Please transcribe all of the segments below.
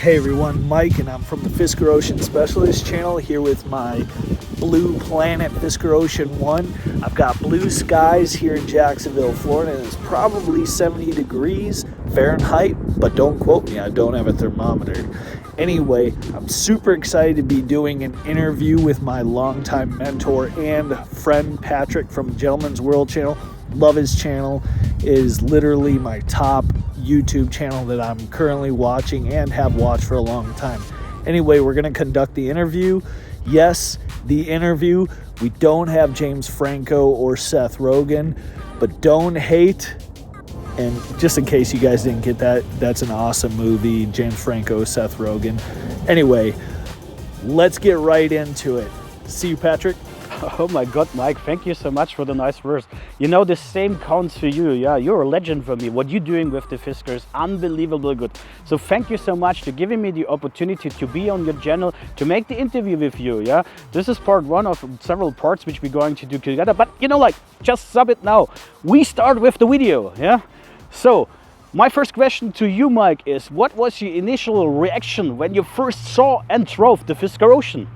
Hey everyone, Mike, and I'm from the Fisker Ocean Specialist channel here with my Blue Planet Fisker Ocean 1. I've got blue skies here in Jacksonville, Florida, and it's probably 70 degrees Fahrenheit, but don't quote me, I don't have a thermometer. Anyway, I'm super excited to be doing an interview with my longtime mentor and friend Patrick from Gentleman's World channel. Love his channel. It is literally my top YouTube channel that I'm currently watching and have watched for a long time. Anyway, we're going to conduct the interview. Yes, the interview. We don't have James Franco or Seth Rogen, but don't hate. And just in case you guys didn't get that, that's an awesome movie. James Franco, Seth Rogen. Anyway, let's get right into it. See you, Patrick. Oh my God, Mike, thank you so much for the nice words. You know, the same counts for you. Yeah, you're a legend for me. What you're doing with the Fisker is unbelievably good. So thank you so much for giving me the opportunity to be on your channel, to make the interview with you. Yeah, this is part one of several parts which we're going to do together. But you know, like, just stop it now. We start with the video. Yeah. So my first question to you, Mike, is what was your initial reaction when you first saw and drove the Fisker Ocean?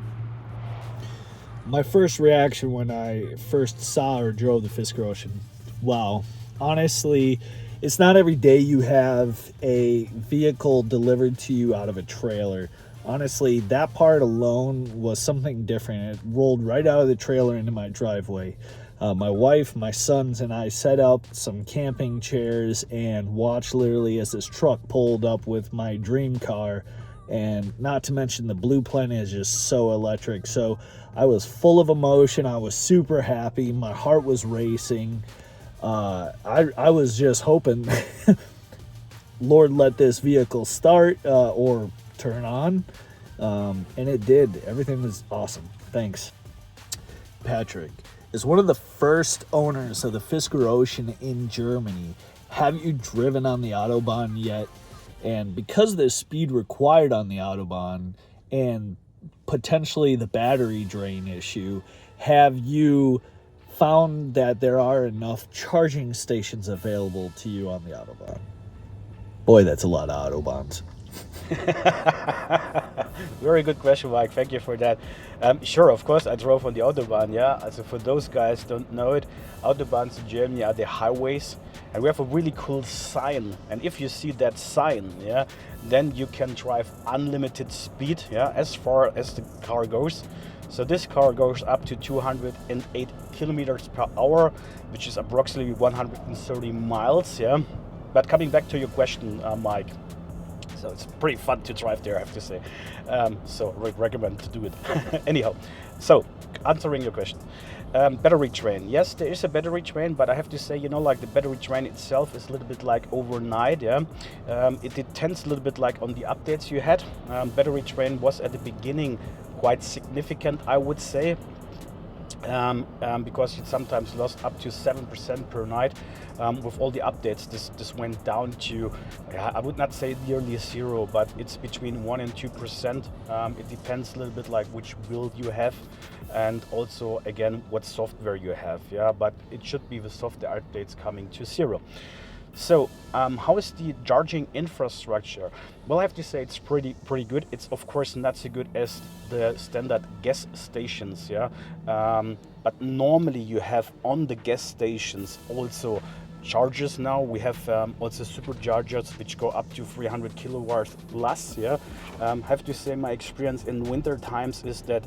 My first reaction when I first saw or drove the Fisker Ocean, wow. Honestly, it's not every day you have a vehicle delivered to you out of a trailer. Honestly, that part alone was something different. It rolled right out of the trailer into my driveway. My wife, my sons, and I set up some camping chairs and watched literally as this truck pulled up with my dream car. And not to mention the Blue Planet is just so electric. So I was full of emotion. I was super happy. My heart was racing. I was just hoping, Lord, let this vehicle start or turn on. And it did. Everything was awesome. Thanks. Patrick is one of the first owners of the Fisker Ocean in Germany. Have you driven on the Autobahn yet? And because of the speed required on the Autobahn and potentially the battery drain issue, have you found that there are enough charging stations available to you on the Autobahn? Boy, that's a lot of Autobahns. Very good question, Mike. Thank you for that. Sure, of course, I drove on the Autobahn. Yeah, also for those guys don't know it, Autobahns in Germany are the highways, and we have a really cool sign. And if you see that sign, yeah, then you can drive unlimited speed, yeah, as far as the car goes. So this car goes up to 208 kilometers per hour, which is approximately 130 miles. Yeah, but coming back to your question, Mike. So it's pretty fun to drive there, I have to say. So I recommend to do it. Anyhow, so answering your question. Battery drain. Yes, there is a battery drain, but I have to say, you know, like the battery drain itself is a little bit like overnight. Yeah, it depends a little bit like on the updates you had. Battery drain was at the beginning quite significant, I would say. Because it sometimes lost up to 7% per night. With all the updates, this went down to, I would not say nearly zero, but it's between 1 and 2%. It depends a little bit like which build you have, and also again what software you have. Yeah, but it should be the software updates coming to zero. So how is the charging infrastructure? Well, I have to say it's pretty good. It's of course not so good as the standard gas stations, yeah. But normally you have on the gas stations also chargers now. We have also superchargers which go up to 300 kilowatts plus, yeah. Have to say my experience in winter times is that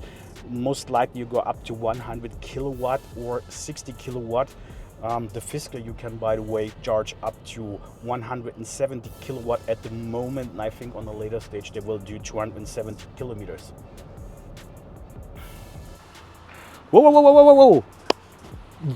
most likely you go up to 100 kilowatt or 60 kilowatt. The Fisker you can, by the way, charge up to 170 kilowatt at the moment, and I think on a later stage they will do 270 kilometers. Whoa.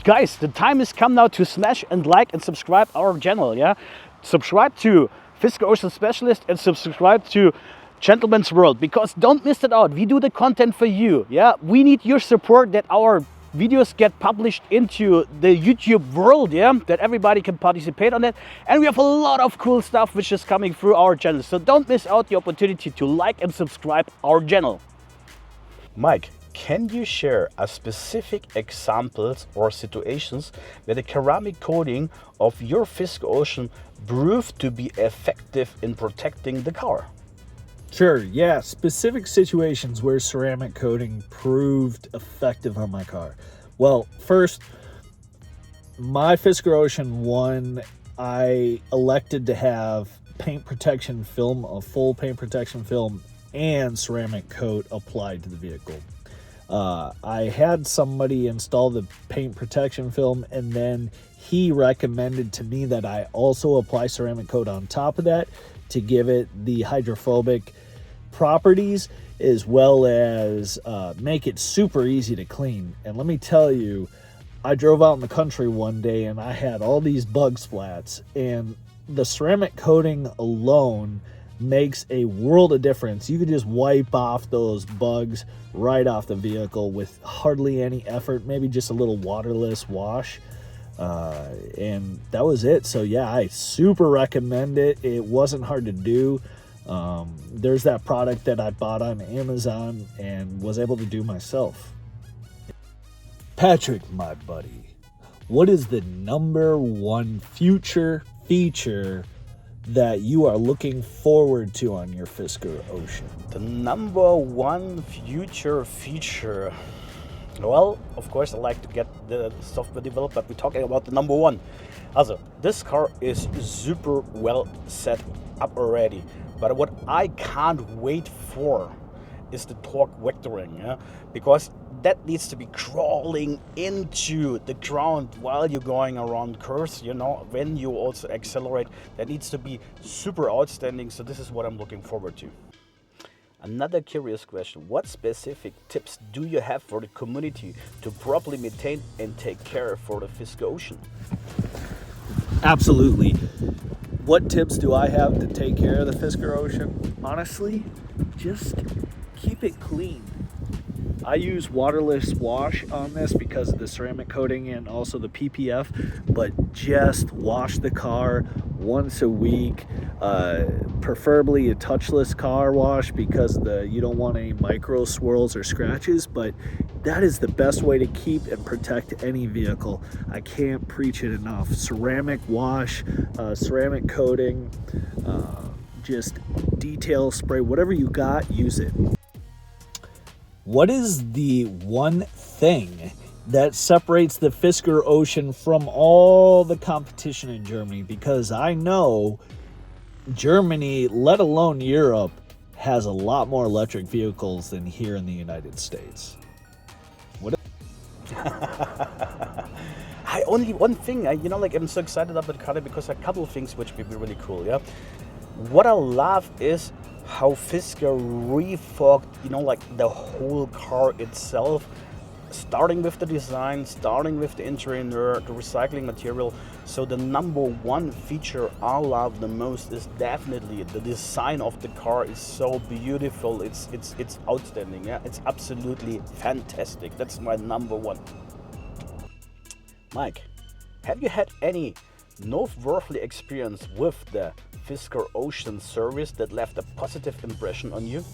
Guys, the time has come now to smash and like and subscribe our channel, yeah? Subscribe to Fisker Ocean Specialist and subscribe to Gentleman's World, because don't miss it out. We do the content for you, yeah? We need your support that our videos get published into the YouTube world, yeah, that everybody can participate on it. And we have a lot of cool stuff which is coming through our channel. So don't miss out the opportunity to like and subscribe our channel. Mike, can you share a specific examples or situations where the ceramic coating of your Fisker Ocean proved to be effective in protecting the car? Sure, yeah, specific situations where ceramic coating proved effective on my car. Well, first, my Fisker Ocean 1, I elected to have paint protection film, a full paint protection film, and ceramic coat applied to the vehicle. I had somebody install the paint protection film, and then he recommended to me that I also apply ceramic coat on top of that to give it the hydrophobic properties, as well as make it super easy to clean. And let me tell you, I drove out in the country one day and I had all these bug splats, and the ceramic coating alone makes a world of difference. You could just wipe off those bugs right off the vehicle with hardly any effort, maybe just a little waterless wash. And that was it. So yeah, I super recommend it. It wasn't hard to do. There's that product that I bought on Amazon and was able to do myself. Patrick, my buddy, what is the number one future feature that you are looking forward to on your Fisker Ocean? The number one future feature. Well, of course, I like to get the software developed, but we're talking about the number one. Also, this car is super well set up already. But what I can't wait for is the torque vectoring, yeah? Because that needs to be crawling into the ground while you're going around curves, you know, when you also accelerate. That needs to be super outstanding, so this is what I'm looking forward to. Another curious question: what specific tips do you have for the community to properly maintain and take care for the Fisker Ocean? Absolutely. What tips do I have to take care of the Fisker Ocean? Honestly, just keep it clean. I use waterless wash on this because of the ceramic coating and also the PPF, but just wash the car once a week, preferably a touchless car wash because you don't want any micro swirls or scratches, but that is the best way to keep and protect any vehicle. I can't preach it enough. Ceramic wash, ceramic coating, just detail spray, whatever you got, use it. What is the one thing that separates the Fisker Ocean from all the competition in Germany? Because I know Germany, let alone Europe, has a lot more electric vehicles than here in the United States. I only one thing, I'm so excited about the car because a couple of things which would be really cool, yeah. What I love is how Fisker refogged, the whole car itself, starting with the design, starting with the interior, the recycling material. So the number one feature I love the most is definitely the design of the car is so beautiful. It's outstanding. Yeah, it's absolutely fantastic. That's my number one. Mike, have you had any noteworthy experience with the Fisker Ocean service that left a positive impression on you?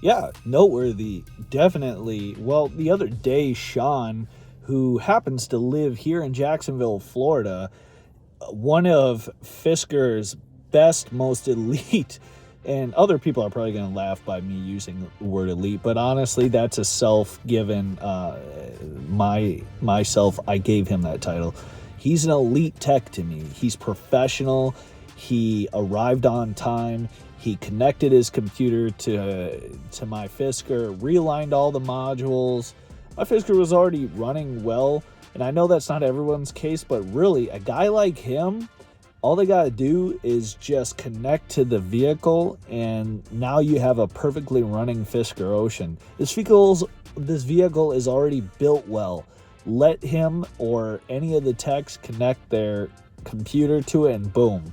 Yeah, noteworthy, definitely. Well, the other day, Sean, who happens to live here in Jacksonville, Florida, one of Fisker's best, most elite, and other people are probably going to laugh by me using the word elite, but honestly, that's a self-given, myself, I gave him that title. He's an elite tech to me. He's professional. He arrived on time. He connected his computer to my Fisker, realigned all the modules. My Fisker was already running well, and I know that's not everyone's case, but really, a guy like him, all they got to do is just connect to the vehicle, and now you have a perfectly running Fisker Ocean. This vehicle is already built well. Let him or any of the techs connect their computer to it, and boom.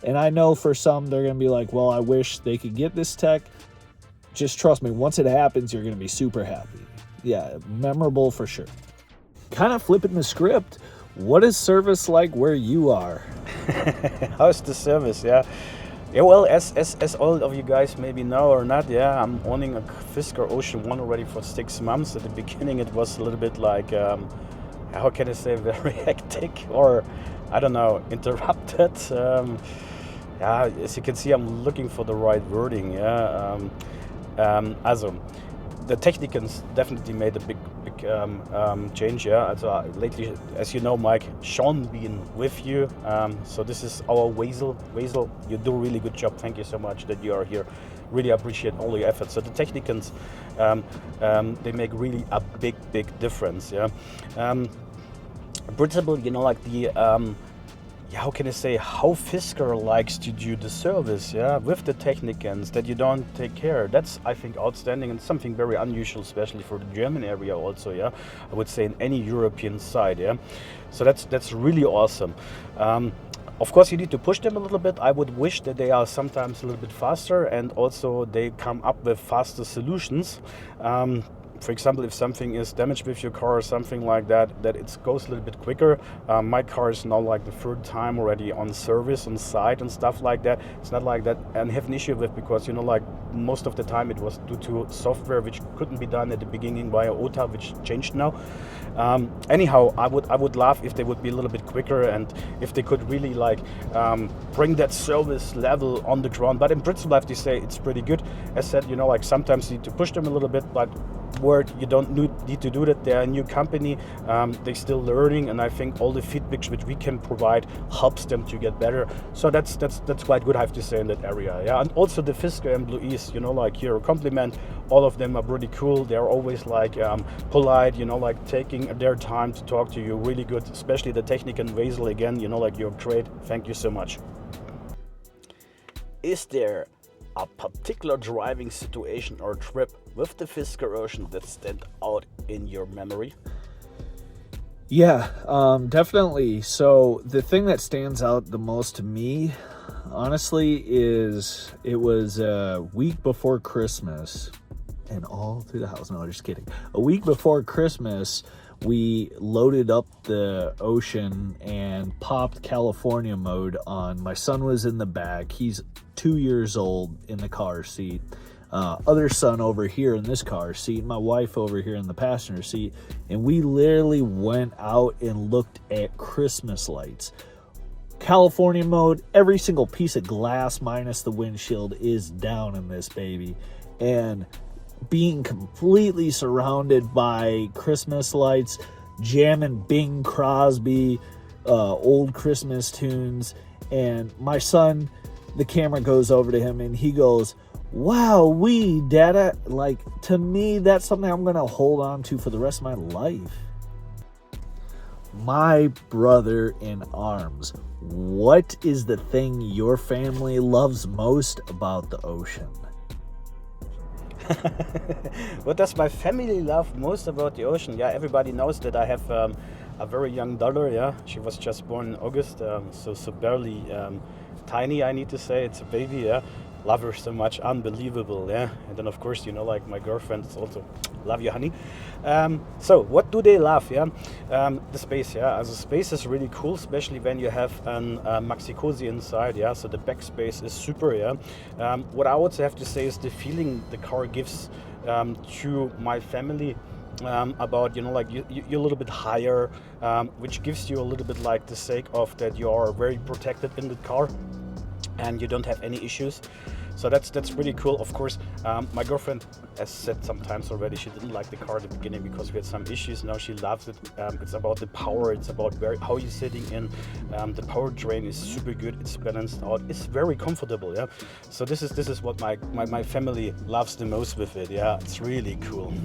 And I know for some, they're going to be like, well, I wish they could get this tech. Just trust me, once it happens, you're going to be super happy. Yeah, memorable for sure. Kind of flipping the script. What is service like where you are? How's the service? Yeah, well, as all of you guys maybe know or not, yeah, I'm owning a Fisker Ocean 1 already for 6 months. At the beginning, it was a little bit like, how can I say, very hectic or, I don't know, interrupted. Yeah, as you can see, I'm looking for the right wording. Yeah, also the Technikons definitely made a big change. Yeah, also lately, as you know, Mike, Sean been with you. So this is our Weasel. Weasel, you do a really good job. Thank you so much that you are here. Really appreciate all your efforts. So the Technikons, they make really a big difference. Yeah. Principle, you know, like the yeah, how can I say, how Fisker likes to do the service, yeah, with the Technikons, that you don't take care. That's, I think, outstanding and something very unusual, especially for the German area also, yeah. I would say in any European side, yeah. So that's really awesome. Of course, you need to push them a little bit. I would wish that they are sometimes a little bit faster, and also they come up with faster solutions. For example, if something is damaged with your car or something like that, that it goes a little bit quicker. My car is now like the third time already on service, on site and stuff like that. It's not like that, and have an issue with, because, you know, like most of the time it was due to software which couldn't be done at the beginning via OTA, which changed now. Anyhow, I would love if they would be a little bit quicker, and if they could really like bring that service level on the ground. But in principle, I have to say it's pretty good. As said, you know, like sometimes you need to push them a little bit, but word, you don't need to do that. They're a new company, they're still learning, and I think all the feedback which we can provide helps them to get better. So that's quite good, I have to say, in that area. Yeah, and also the Fisker employees, you know, like here a compliment. All of them are pretty cool. They're always like polite, you know, like taking their time to talk to you. Really good, especially the Technikan Weasel again. You know, like you're great. Thank you so much. Is there a particular driving situation or trip with the Fisker Ocean that stand out in your memory? Yeah, definitely. So the thing that stands out the most to me, honestly, is it was a week before Christmas, and all through the house. No, just kidding. A week before Christmas, we loaded up the Ocean and popped California mode on. My son was in the back. He's 2 years old in the car seat. Other son over here in this car seat. My wife over here in the passenger seat. And we literally went out and looked at Christmas lights. California mode, every single piece of glass minus the windshield is down in this baby. And being completely surrounded by Christmas lights, jamming Bing Crosby, old Christmas tunes. And my son, the camera goes over to him and he goes, "Wow, Dada." Like, to me, that's something I'm going to hold on to for the rest of my life. My brother in arms, what is the thing your family loves most about the Ocean? What does my family love most about the Ocean? Yeah, everybody knows that I have a very young daughter. Yeah, she was just born in August, so barely tiny, I need to say. It's a baby. Yeah, love her so much, unbelievable. Yeah, and then of course, you know, like my girlfriend is also love you, honey. So what do they love? Yeah, the space. Yeah, as a space is really cool, especially when you have an maxi cozy inside. Yeah, so the back space is super. Yeah, what I also have to say is the feeling the car gives to my family. About, you know, like you're a little bit higher, which gives you a little bit like the sake of that you are very protected in the car and you don't have any issues. So that's pretty cool. Of course, my girlfriend, as said sometimes already, she didn't like the car at the beginning because we had some issues. Now she loves it. It's about the power. It's about how you're sitting in. The powertrain is super good. It's balanced out. It's very comfortable. Yeah. So this is what my family loves the most with it. Yeah. It's really cool.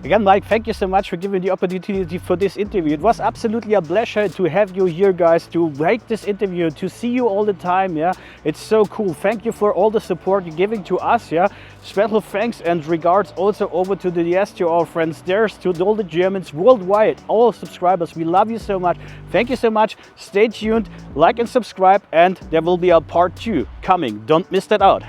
Again, Mike, thank you so much for giving the opportunity for this interview. It was absolutely a pleasure to have you here, guys, to make this interview, to see you all the time. Yeah, it's so cool. Thank you for all the support you're giving to us. Yeah, special thanks and regards also over to the yes, to our friends there, to all the Germans worldwide, all subscribers. We love you so much. Thank you so much. Stay tuned, like and subscribe, and there will be a part 2 coming. Don't miss that out.